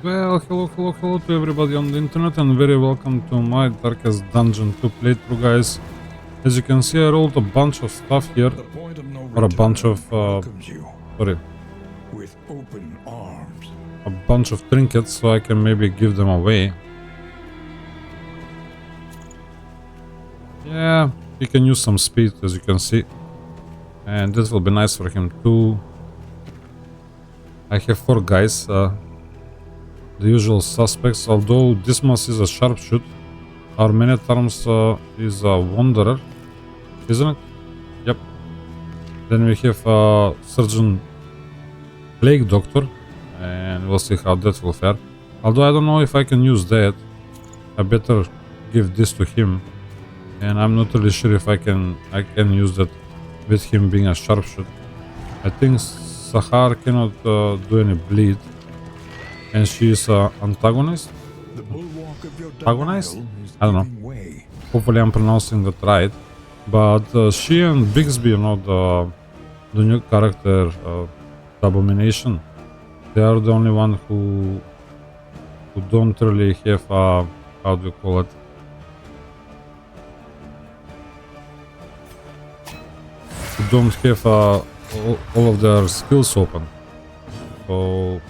Well, hello to everybody on the internet and very welcome to my Darkest Dungeon 2 playthrough, guys. As you can see, I rolled a bunch of stuff here, or a bunch of, sorry, with open arms. a bunch of trinkets so I can maybe give them away. Yeah, he can use some speed, as you can see, and this will be nice for him too. I have 4 guys, the usual suspects, although Dismas is a sharpshoot. Our man-at-arms is a wanderer, isn't it? Yep. Then we have Surgeon Plague Doctor, and we'll see how that will fare. Although I don't know if I can use that. I better give this to him, and I'm not really sure if I can use that with him being a sharpshoot. I think Sahar cannot do any bleed, and she is antagonist. Antagonist? I don't know. Hopefully I'm pronouncing that right. But she and Bixby, you know, the new character, the Abomination, they are the only one who don't really have how do you call it? Who don't have all of their skills open. So,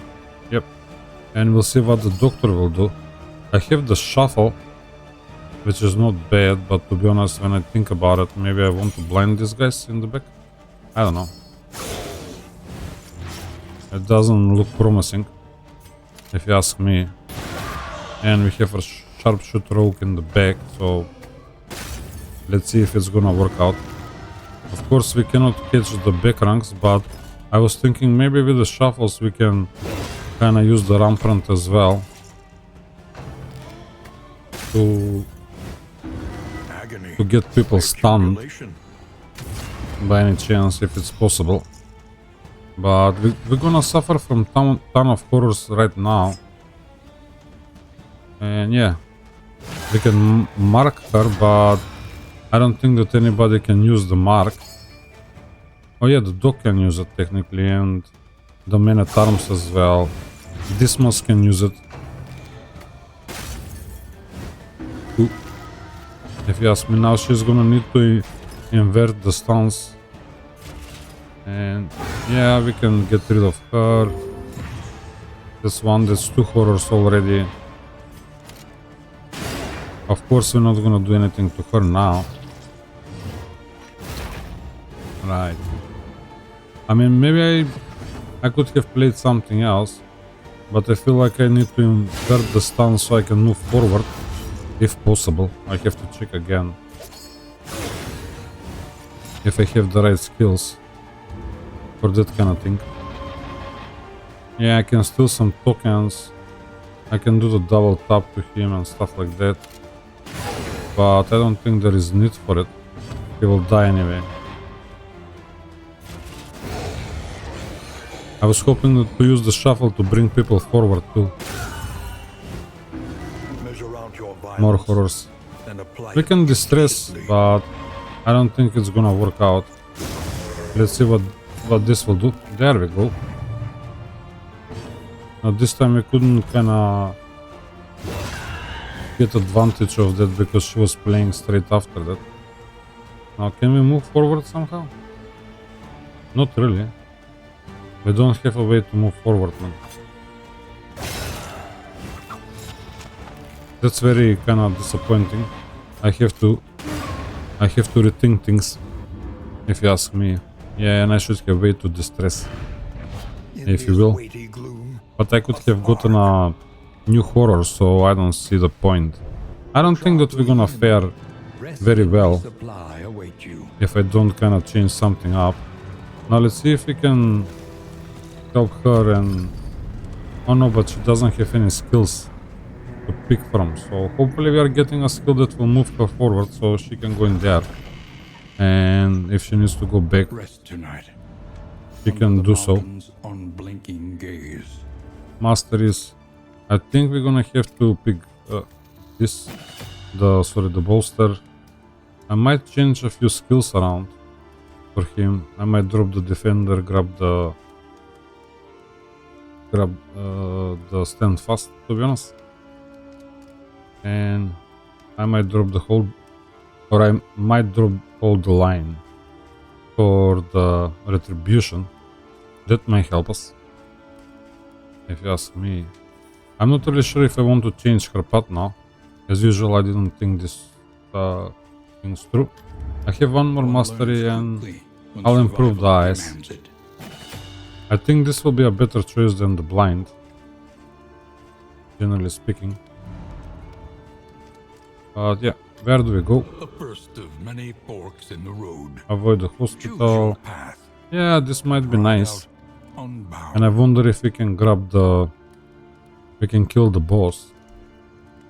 yep. And we'll see what the doctor will do. I have the shuffle, which is not bad, but to be honest, when I think about it, maybe I want to blind these guys in the back. I don't know. It doesn't look promising, if you ask me. And we have a sharpshoot rogue in the back, so let's see if it's gonna work out. Of course, we cannot catch the back ranks, but I was thinking maybe with the shuffles we can kinda use the rampant as well to get people stunned by any chance, if it's possible. But we're gonna suffer from ton of horrors right now. And yeah, we can mark her, but I don't think that anybody can use the mark. Oh yeah, the dog can use it technically, and the man-at-arms as well. Dismas can use it. Ooh. If you ask me now, she's gonna need to invert the stance. And yeah, we can get rid of her. This one, that's 2 horrors already. Of course, we're not gonna do anything to her now. Right. I mean, maybe I could have played something else, but I feel like I need to invert the stance so I can move forward. If possible, I have to check again if I have the right skills for that kind of thing. Yeah, I can steal some tokens. I can do the double tap to him and stuff like that. But I don't think there is need for it. He will die anyway. I was hoping to use the shuffle to bring people forward too. More horrors. We can distress, but I don't think it's gonna work out. Let's see what this will do. There we go. Now this time we couldn't kinda get advantage of that because she was playing straight after that. Now can we move forward somehow? Not really. We don't have a way to move forward, man. That's very kind of disappointing. I have to rethink things, if you ask me. Yeah, and I should have way to distress, if you will. But I could have gotten a new horror, so I don't see the point. I don't think that we're gonna fare very well if I don't kind of change something up. Now let's see if we can help her. And oh no, but she doesn't have any skills to pick from, so hopefully we are getting a skill that will move her forward so she can go in there, and if she needs to go back, she can do so. Masteries, I think we're gonna have to pick this, the bolster. I might change a few skills around for him. I might drop the defender, grab the grab the stand fast, to be honest. And I might drop the whole, or I might drop all the line for the retribution. That may help us, if you ask me. I'm not really sure if I want to change her path now. As usual, I didn't think this thing's through. I have one more mastery and I'll improve the eyes. I think this will be a better choice than the blind, generally speaking. But yeah, where do we go? The first of many forks in the road. Avoid the Choose your hospital. path. Yeah, this might be nice. Unbound. And I wonder if we can grab the... We can kill the boss.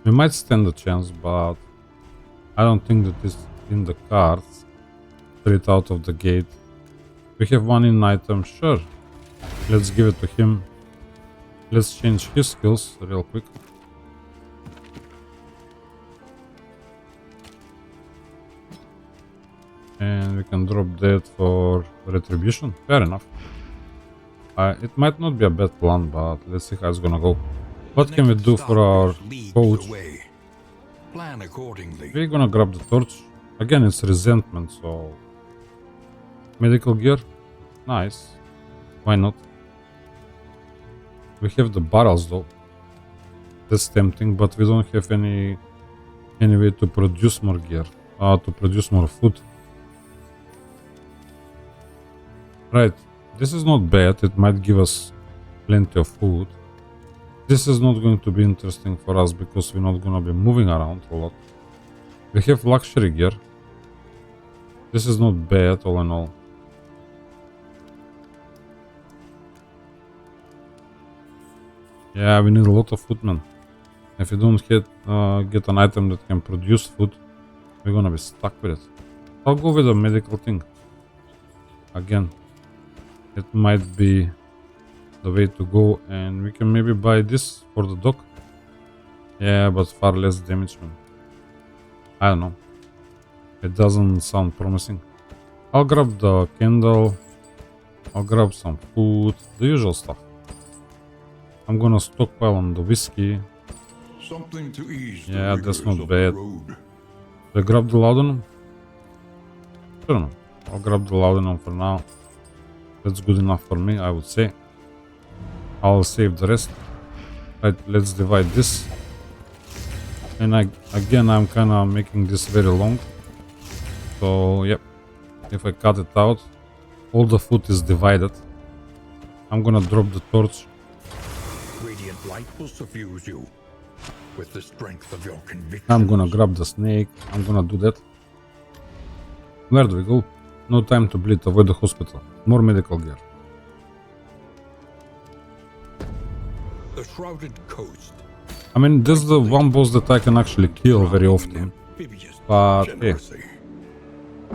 We might stand a chance, but I don't think that is in the cards. Straight out of the gate. We have one in item, sure. Let's give it to him. Let's change his skills real quick. And we can drop that for retribution. Fair enough. It might not be a bad plan, but let's see how it's gonna go. What can we do for our coach? Plan accordingly. We're gonna grab the torch. Again, it's resentment, so... Medical gear? Nice. Why not? We have the barrels though. That's tempting, but we don't have any way to produce more gear. To produce more food. Right. This is not bad. It might give us plenty of food. This is not going to be interesting for us because we're not gonna be moving around a lot. We have luxury gear. This is not bad all in all. Yeah, we need a lot of food, man. If we don't get an item that can produce food, we're gonna be stuck with it. I'll go with a medical thing. Again, it might be the way to go, and we can maybe buy this for the dog. Yeah, but far less damage, man. I don't know. It doesn't sound promising. I'll grab the candle. I'll grab some food, the usual stuff. I'm gonna stockpile on the whiskey. Something to ease Yeah, the that's rigors not of bad. the road. Did I grab the laudanum? Sure, no. I'll grab the laudanum for now. That's good enough for me, I would say. I'll save the rest. Right, let's divide this. And again, I'm kind of making this very long. So, yep. If I cut it out, all the food is divided. I'm gonna drop the torch. Radiant light will suffuse you with the strength of your conviction. I'm gonna grab the snake. I'm gonna do that. Where do we go? No time to bleed. Avoid the hospital. More medical gear. The shrouded coast. I mean, this is the one boss that I can actually kill very often. But hey,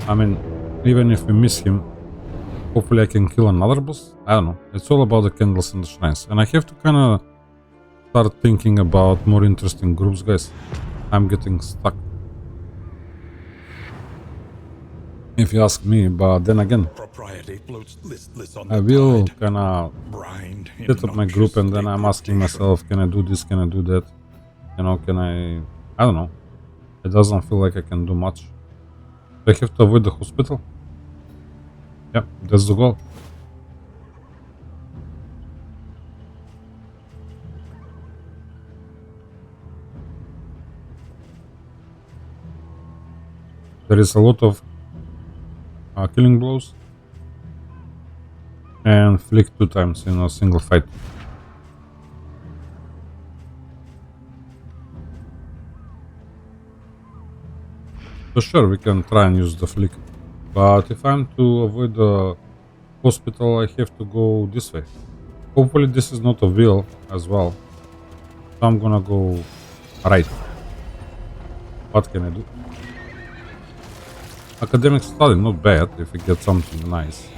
I mean, even if we miss him, hopefully I can kill another boss. I don't know. It's all about the candles and the shrines. And I have to kind of start thinking about more interesting groups, guys. I'm getting stuck. If you ask me, but then again, I will kind of set up my group and then I'm asking myself, can I do this, can I do that? You know, can I don't know. It doesn't feel like I can do much. Do I have to avoid the hospital? Yeah, that's the goal. There is a lot of killing blows and flick 2 times in a single fight. So sure, we can try and use the flick, but if I'm to avoid the hospital, I have to go this way. Hopefully this is not a wheel as well, so I'm gonna go right. What can I do? Academic study, not bad if we get something nice.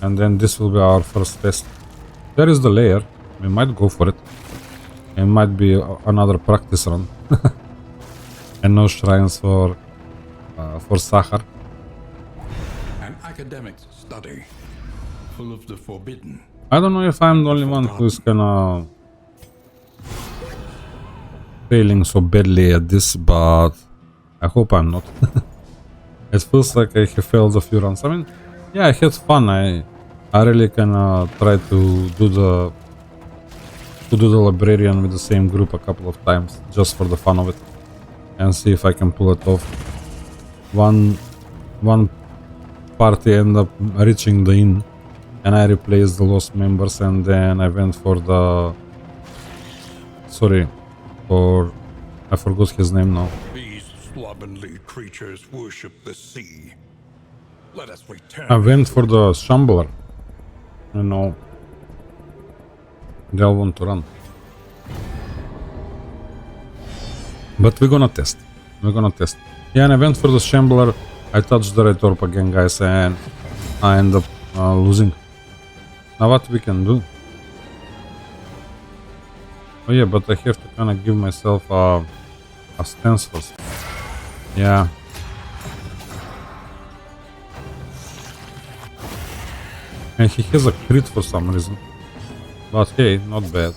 And then this will be our first test. There is the layer, we might go for it. It might be another practice run. And no shrines for Sahar. An academic study full of the forbidden. I don't know if I'm the only one who is kinda failing so badly at this, but I hope I'm not. It feels like I have failed a few runs. I mean, yeah, I had fun. I really kinda tried to do the librarian with the same group a couple of times just for the fun of it and see if I can pull it off. One party ended up reaching the inn and I replaced the lost members, and then I went for the I forgot his name now. These slovenly creatures worship the sea. Let us return. I went for the shambler. You know, they all want to run. But we're gonna test. Yeah, and I went for the shambler. I touched the right orb again, guys, and I end up losing. Now what we can do? Oh yeah, but I have to kind of give myself a stance first. Yeah. And he has a crit for some reason. But hey, not bad.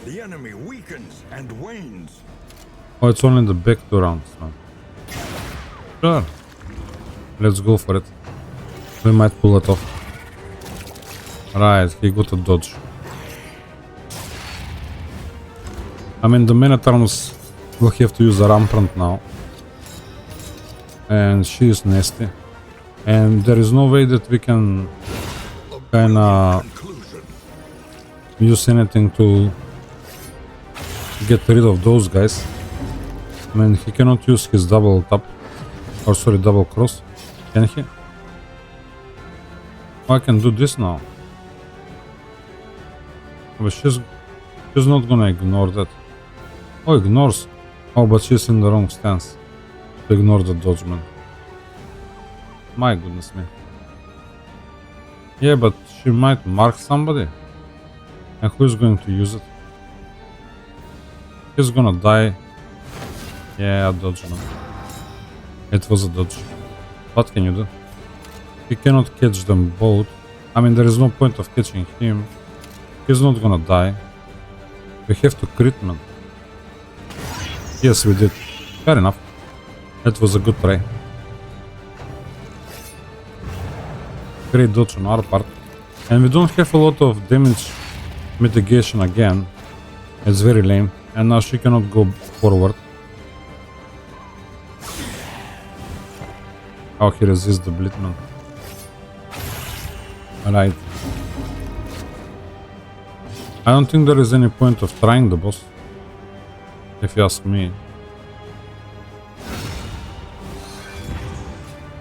The enemy weakens and wanes. Oh, it's only the back 2 rounds now. Sure. Let's go for it. We might pull it off. Right, he got a dodge. I mean, the Minotaurs will have to use a rampant now. And she is nasty. And there is no way that we can kinda use anything to get rid of those guys. I mean, he cannot use his double tap. Or sorry, double cross. Can he? Oh, I can do this now. But she's not gonna ignore that. Oh, ignores. Oh, but she's in the wrong stance to ignore the dodgeman. My goodness me. Yeah, but she might mark somebody. And who is going to use it? He's gonna die. Yeah, dodgeman. It was a dodge. What can you do? He cannot catch them both. I mean, there is no point of catching him. He's not gonna die. We have to crit, man. Yes, we did. Fair enough. That was a good try. Great dodge on our part. And we don't have a lot of damage mitigation again. It's very lame. And now she cannot go forward. How he resists the Blitman. Alright. I don't think there is any point of trying the boss. If you ask me.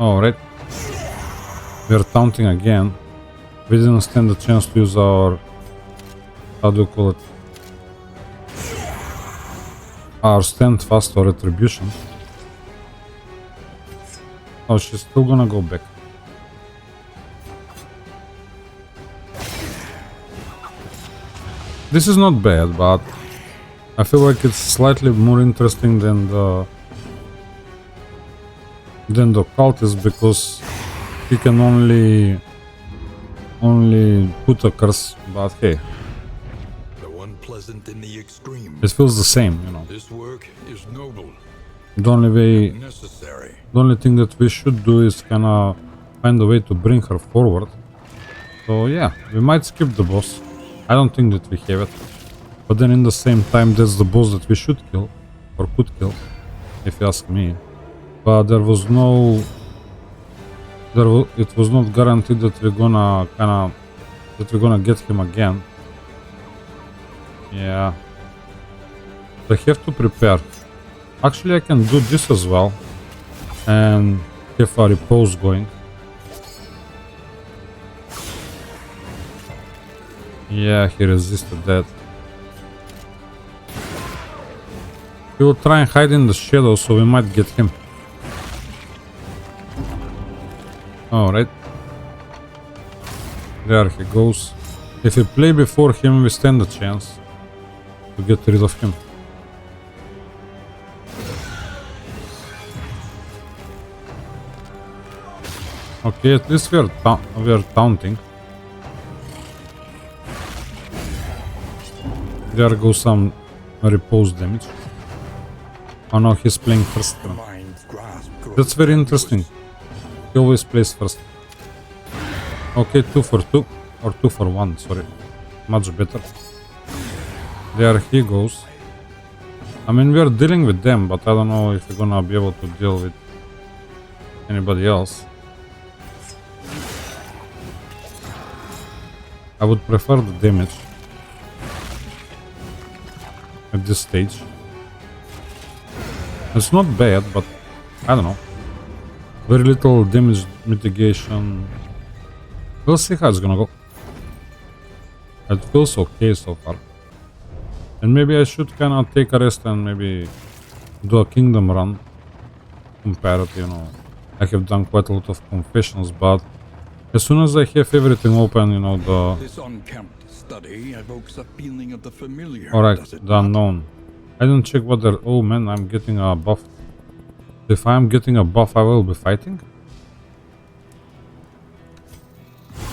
Alright. We are taunting again. We didn't stand a chance to use our... How do you call it? Our stand fast or retribution. Oh, she's still gonna go back. This is not bad, but I feel like it's slightly more interesting than the cultist, because he can only put a curse. But hey, Though unpleasant in the extreme, it feels the same, you know. this work is noble, The necessary. only thing that we should do is kinda find a way to bring her forward. So yeah, we might skip the boss. I don't think that we have it. But then in the same time, that's the boss that we should kill. Or could kill, if you ask me. But there was no... it was not guaranteed that we're gonna get him again. Yeah. I have to prepare. Actually, I can do this as well. And have a repose going. Yeah, he resisted that. He will try and hide in the shadows, so we might get him. Alright. There he goes. If we play before him, we stand a chance to get rid of him. Okay, at least we are taunting. There goes some repose damage. Oh no, he's playing first turn. That's very interesting. He always plays first. Okay, 2 for 2. Or 2 for 1, sorry. Much better. There he goes. I mean, we are dealing with them, but I don't know if we're gonna be able to deal with anybody else. I would prefer the damage at this stage. It's not bad, but I don't know. Very little damage mitigation. We'll see how it's gonna go. It feels okay so far. And maybe I should kinda take a rest and maybe do a kingdom run. Compared, you know. I have done quite a lot of confessions, but as soon as I have everything open, you know, This unkempt study evokes a feeling of the familiar. Alright, does it the not? unknown. I don't check whether... Oh man, I'm getting a buff. If I'm getting a buff, I will be fighting?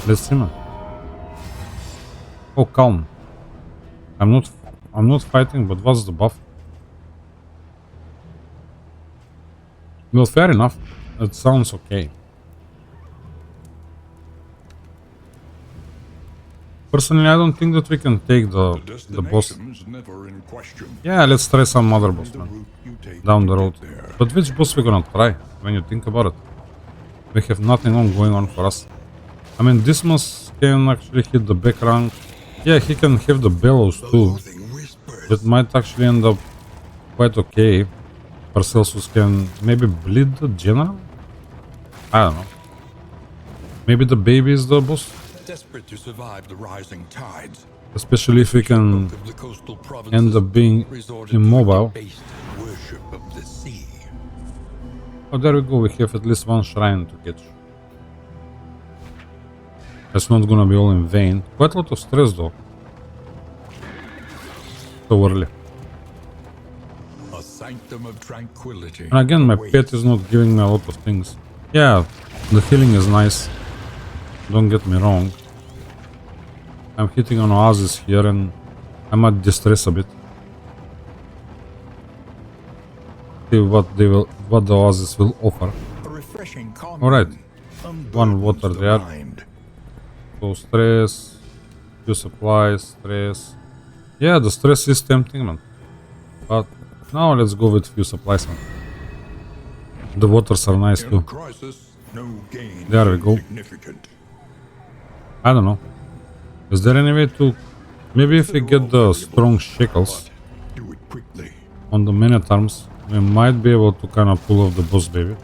Let's see, man. Oh, calm. I'm not fighting, but what's the buff? Well, fair enough. It sounds okay. Personally, I don't think that we can take the boss. Destination's never in question. Yeah, let's try some other boss, The man. route you take Down the to road. get there. But which boss we gonna try, when you think about it? We have nothing going on for us. I mean, Dismas can actually hit the back rank. Yeah, he can have the bellows too. Loathing whispers. That might actually end up quite okay. Paracelsus can maybe bleed the general? I don't know. Maybe the baby is the boss? Desperate to survive the rising tides. Especially if we can Folk of the coastal end provinces up being resorted immobile. to debased worship of the sea. Oh, there we go. We have at least one shrine to catch. That's not gonna be all in vain. Quite a lot of stress though. So early. A sanctum of tranquility. And again, my awaits. pet is not giving me a lot of things. Yeah, the healing is nice. Don't get me wrong. I'm hitting on oasis here and I might distress a bit. See what the oasis will offer. A refreshing calm. Alright. unburdens One water the there. mind. So stress, few supplies, stress. Yeah, the stress is tempting, man. But now let's go with few supplies, man. The waters are nice In a too. crisis, no gain There we is go. significant. I don't know. Is there any way to... Maybe if we get the strong shackles But do it quickly. on the men-at-arms, we might be able to kind of pull off the boss baby.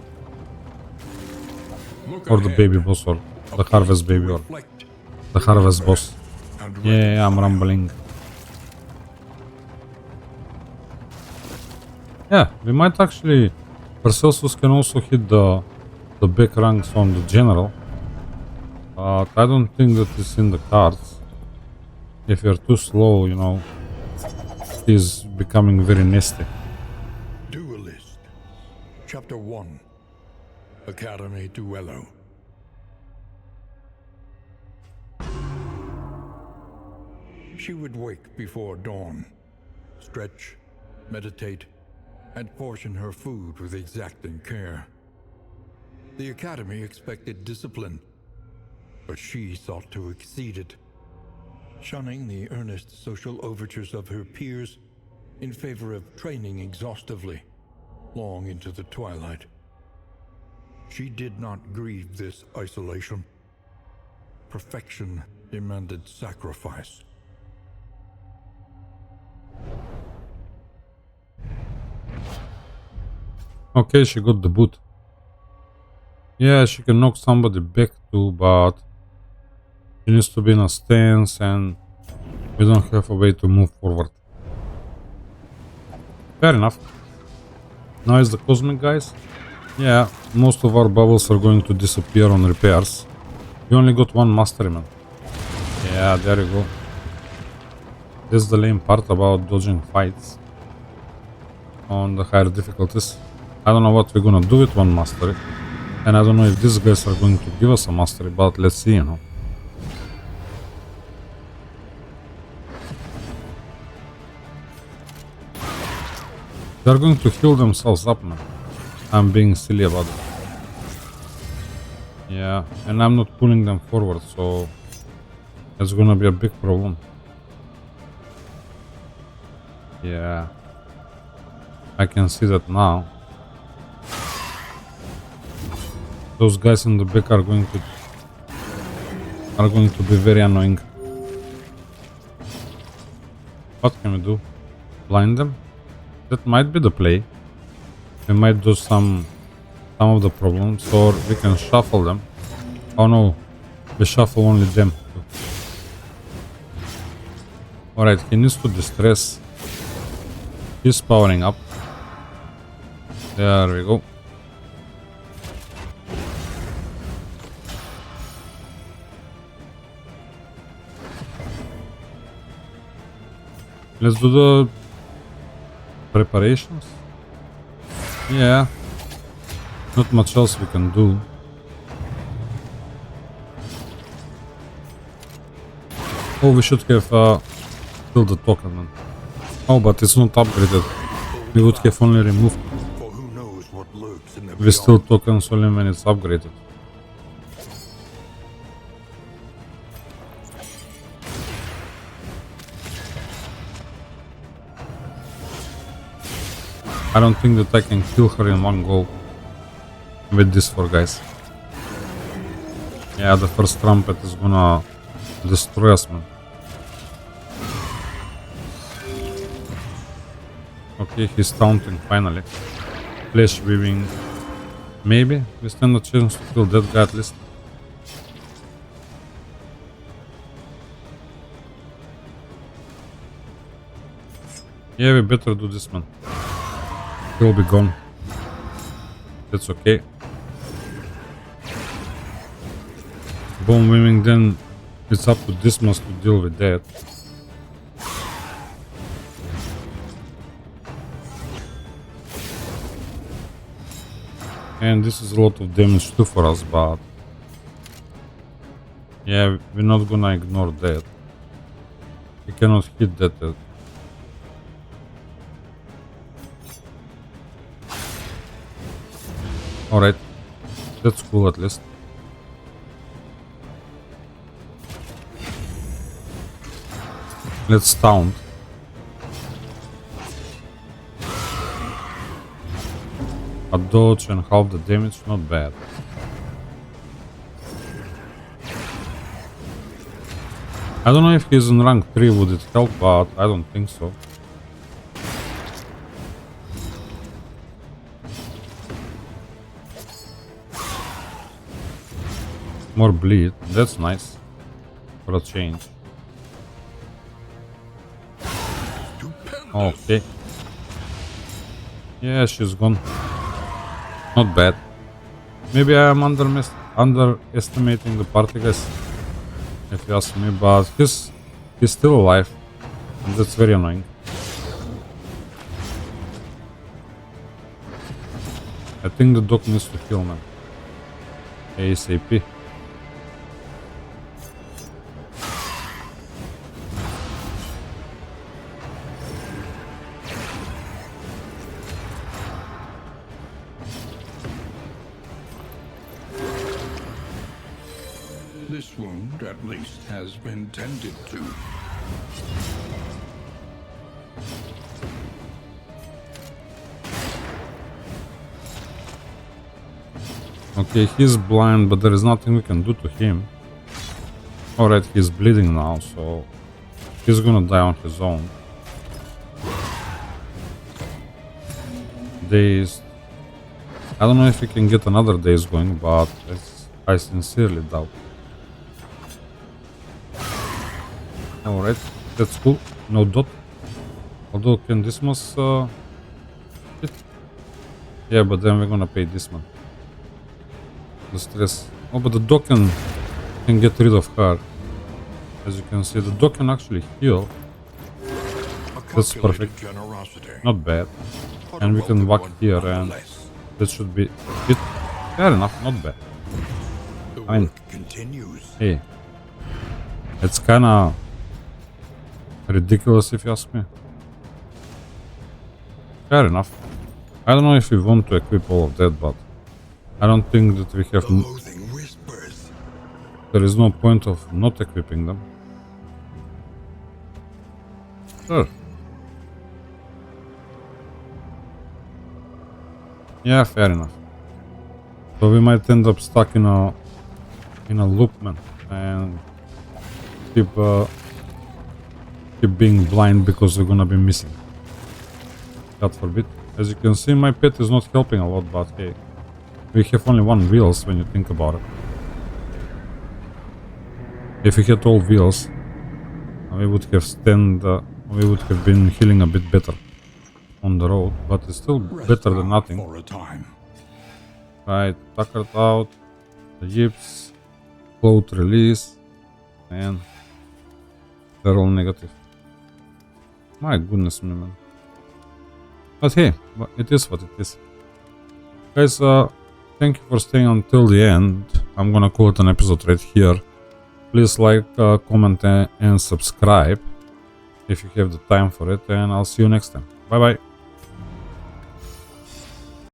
Look Or the ahead. baby boss, or the harvest baby, or Reflect the harvest boss. and Yeah, I'm rumbling. Yeah, we might actually... Paracelsus can also hit the back ranks on the general. But I don't think that is in the cards. If you're too slow, you know, he's becoming very nasty. Duelist. Chapter 1. Academy Duello. She would wake before dawn, stretch, meditate, and portion her food with exacting care. The Academy expected discipline, but she sought to exceed it, shunning the earnest social overtures of her peers in favor of training exhaustively, long into the twilight. She did not grieve this isolation. Perfection demanded sacrifice. Okay, she got the boot. Yeah, she can knock somebody back too, but she needs to be in a stance and we don't have a way to move forward. Fair enough. Now is the cosmic guys. Yeah, most of our bubbles are going to disappear on repairs. We only got one mastery, man. Yeah, there you go. That's the lame part about dodging fights on the higher difficulties. I don't know what we're gonna do with one mastery. And I don't know if these guys are going to give us a mastery, but let's see, you know. They're going to heal themselves up, man. I'm being silly about it. Yeah, and I'm not pulling them forward, so it's gonna be a big problem. Yeah, I can see that now. Those guys in the back are going to be very annoying. What can we do? Blind them? That might be the play. We might do some of the problems, or we can shuffle them. Oh no, we shuffle only them. Alright, he needs to distress. He's powering up. There we go. Let's do the preparations. Yeah, not much else we can do. Oh, we should have killed the token, man. Oh, but it's not upgraded. We would have only removed. For who knows what lurks in the We still tokens only when it's upgraded. I don't think that I can kill her in one go with these 4 guys. Yeah, the first trumpet is gonna destroy us, man. Okay, he's taunting finally. Flash weaving. Maybe we stand a chance to kill that guy at least. Yeah, we better do this, man. He'll be gone. That's okay. Bone weaving, then it's up to Dismas to deal with that. And this is a lot of damage too for us, but yeah, we're not gonna ignore that. We cannot hit that. Alright, that's cool at least. Let's taunt. A dodge and half the damage, not bad. I don't know if he's in rank 3 would it help, but I don't think so. More bleed, that's nice. For a change. Okay. Yeah, she's gone. Not bad. Maybe I am underestimating the party guys, if you ask me, but he's still alive, and that's very annoying. I think the dog needs to heal, man. ASAP. This wound, at least, has been tended to. Okay, he's blind, but there is nothing we can do to him. Alright, he's bleeding now, so he's gonna die on his own. Dazed. I don't know if we can get another daze going, but I sincerely doubt. Alright, that's cool. No dot. Although can Dismas hit? Yeah, but then we're gonna pay this man. The stress. Oh, but the dog can get rid of her. As you can see, the dog can actually heal. That's perfect. Not bad. And we can walk here and that should be it. Fair enough, not bad. The I mean- work continues. Hey, it's kinda ridiculous if you ask me. Fair enough. I don't know if we want to equip all of that, but I don't think that we have. The loathing whispers. There is no point of not equipping them. Sure. Yeah, fair enough. So we might end up stuck in a loop, man, and keep being blind because we're gonna be missing. God forbid. As you can see, my pet is not helping a lot, but hey, we have only one wheels when you think about it. If we had all wheels, we would have been healing a bit better on the road, but it's still better than nothing. For a time. Right, tuckered out, the yips, float release, and they're all negative. My goodness me, man. But hey, it is what it is. Guys, thank you for staying until the end. I'm gonna call it an episode right here. Please like, comment, and subscribe if you have the time for it, and I'll see you next time. Bye bye.